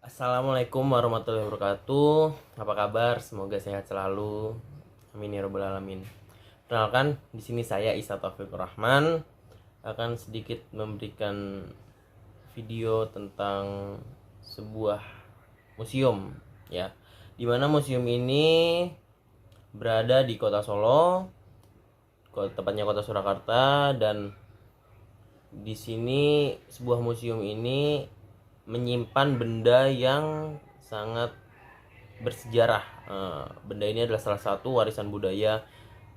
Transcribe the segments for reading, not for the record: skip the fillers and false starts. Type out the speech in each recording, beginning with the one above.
Assalamualaikum warahmatullahi wabarakatuh. Apa kabar? Semoga sehat selalu. Amin ya rabbal alamin. Perkenalkan, di sini saya Isa Taufikur Rahman akan sedikit memberikan video tentang sebuah museum ya. Di mana museum ini berada di Kota Solo, tepatnya Kota Surakarta, dan di sini sebuah museum ini menyimpan benda yang sangat bersejarah. Benda ini adalah salah satu warisan budaya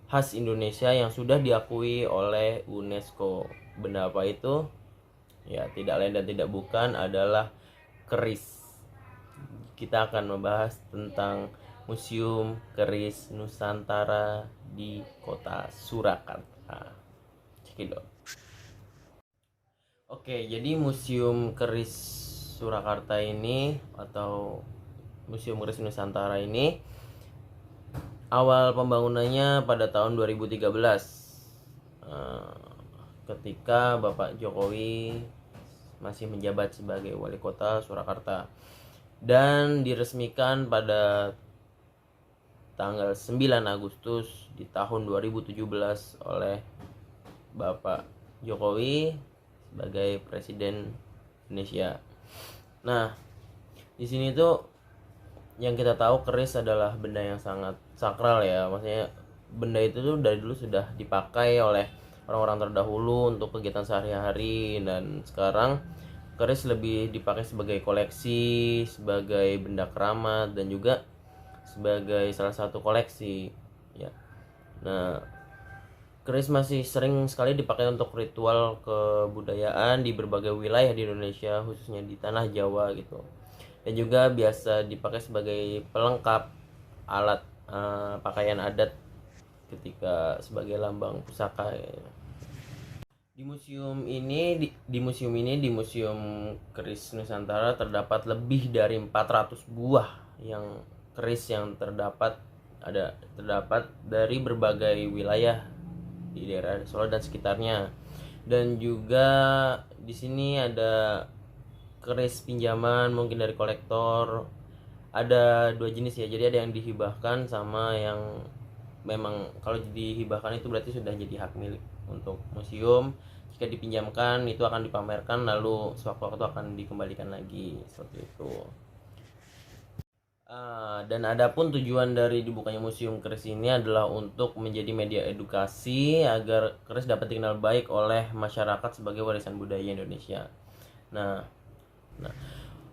khas Indonesia yang sudah diakui oleh UNESCO. Benda apa itu? Ya, tidak lain dan tidak bukan adalah keris. Kita akan membahas tentang Museum Keris Nusantara di Kota Surakarta. Cekidot. Oke, jadi Museum Keris Surakarta ini atau Museum Keris Nusantara ini awal pembangunannya pada tahun 2013 ketika Bapak Jokowi masih menjabat sebagai wali kota Surakarta, dan diresmikan pada tanggal 9 Agustus di tahun 2017 oleh Bapak Jokowi sebagai Presiden Indonesia. Nah, di sini tuh yang kita tahu keris adalah benda yang sangat sakral ya. Maksudnya benda itu tuh dari dulu sudah dipakai oleh orang-orang terdahulu untuk kegiatan sehari-hari, dan sekarang keris lebih dipakai sebagai koleksi, sebagai benda keramat, dan juga sebagai salah satu koleksi ya. Nah, keris masih sering sekali dipakai untuk ritual kebudayaan di berbagai wilayah di Indonesia, khususnya di tanah Jawa gitu. Dan juga biasa dipakai sebagai pelengkap alat pakaian adat ketika sebagai lambang pusaka ya. Di museum Keris Nusantara terdapat lebih dari 400 buah yang keris yang terdapat dari berbagai wilayah di daerah Solo dan sekitarnya. Dan juga di sini ada keris pinjaman mungkin dari kolektor. Ada dua jenis ya, jadi ada yang dihibahkan sama yang memang kalau dihibahkan itu berarti sudah jadi hak milik untuk museum. Jika dipinjamkan itu akan dipamerkan, lalu sewaktu-waktu akan dikembalikan lagi, seperti itu. Dan adapun tujuan dari dibukanya museum keris ini adalah untuk menjadi media edukasi agar keris dapat dikenal baik oleh masyarakat sebagai warisan budaya Indonesia. Nah,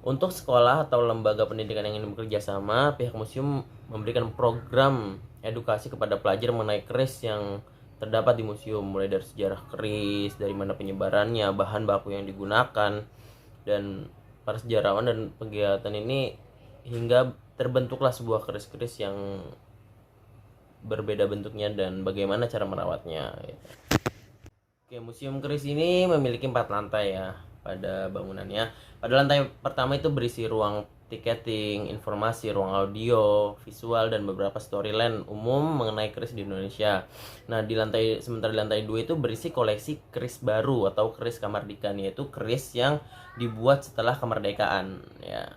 untuk sekolah atau lembaga pendidikan yang ingin bekerja sama, pihak museum memberikan program edukasi kepada pelajar mengenai keris yang terdapat di museum, mulai dari sejarah keris, dari mana penyebarannya, bahan baku yang digunakan, dan para sejarawan dan kegiatan ini hingga terbentuklah sebuah keris-keris yang berbeda bentuknya dan bagaimana cara merawatnya. Oke, museum keris ini memiliki 4 lantai ya pada bangunannya. Pada lantai pertama itu berisi ruang tiketing, informasi, ruang audio, visual, dan beberapa storyline umum mengenai keris di Indonesia. Nah, sementara di lantai 2 itu berisi koleksi keris baru atau keris kamardikan, yaitu keris yang dibuat setelah kemerdekaan ya.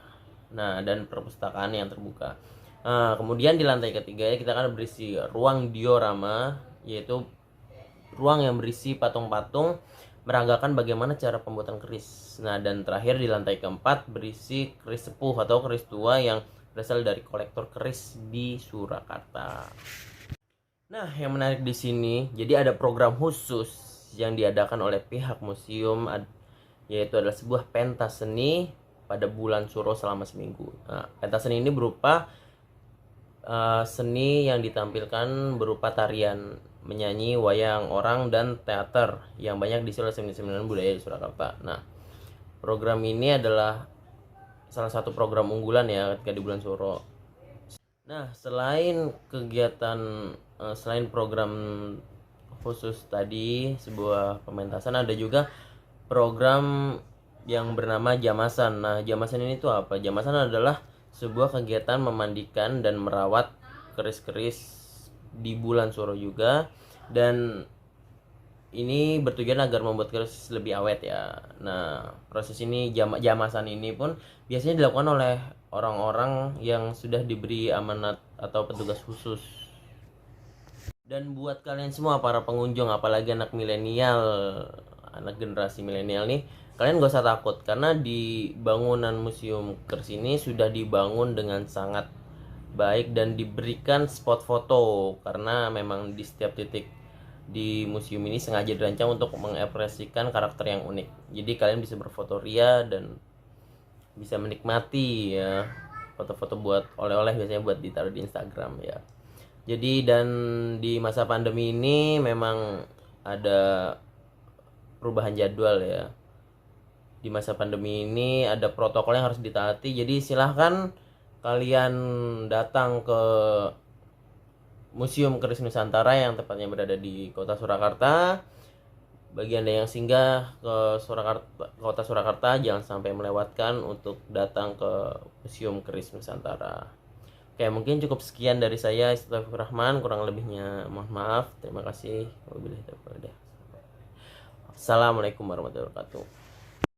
Nah, dan perpustakaan yang terbuka. Nah, kemudian di lantai ketiga kita akan berisi ruang diorama, yaitu ruang yang berisi patung-patung meragakan bagaimana cara pembuatan keris. Nah, dan terakhir di lantai keempat berisi keris sepuh atau keris tua yang berasal dari kolektor keris di Surakarta. Nah, yang menarik di sini, jadi ada program khusus yang diadakan oleh pihak museum, yaitu adalah sebuah pentas seni pada bulan Suro selama seminggu. Nah, pentas seni ini berupa seni yang ditampilkan berupa tarian, menyanyi, wayang orang, dan teater yang banyak diisi oleh seniman-seniman budaya di Surakarta. Nah, program ini adalah salah satu program unggulan ya ketika di bulan Suro. Nah, selain program khusus tadi sebuah pementasan, ada juga program yang bernama Jamasan. Nah, Jamasan ini tuh apa? Jamasan adalah sebuah kegiatan memandikan dan merawat keris-keris di bulan Suro juga, dan ini bertujuan agar membuat keris lebih awet ya. Nah, proses ini jamasan ini pun biasanya dilakukan oleh orang-orang yang sudah diberi amanat atau petugas khusus. Dan buat kalian semua para pengunjung, apalagi anak milenial, anak generasi milenial nih, kalian gak usah takut karena di bangunan Museum Keris ini sudah dibangun dengan sangat baik dan diberikan spot foto karena memang di setiap titik di museum ini sengaja dirancang untuk mengekspresikan karakter yang unik. Jadi kalian bisa berfoto ria dan bisa menikmati ya foto-foto buat oleh-oleh, biasanya buat ditaruh di Instagram ya. Jadi dan di masa pandemi ini memang ada perubahan jadwal ya. Di masa pandemi ini ada protokol yang harus ditaati. Jadi silahkan kalian datang ke Museum Keris Nusantara yang tepatnya berada di Kota Surakarta. Bagi Anda yang singgah ke Kota Surakarta, jangan sampai melewatkan untuk datang ke Museum Keris Nusantara. Oke, mungkin cukup sekian dari saya, Rahman. Kurang lebihnya mohon maaf. Terima kasih. Wabillahi taufiq. Assalamualaikum warahmatullahi wabarakatuh.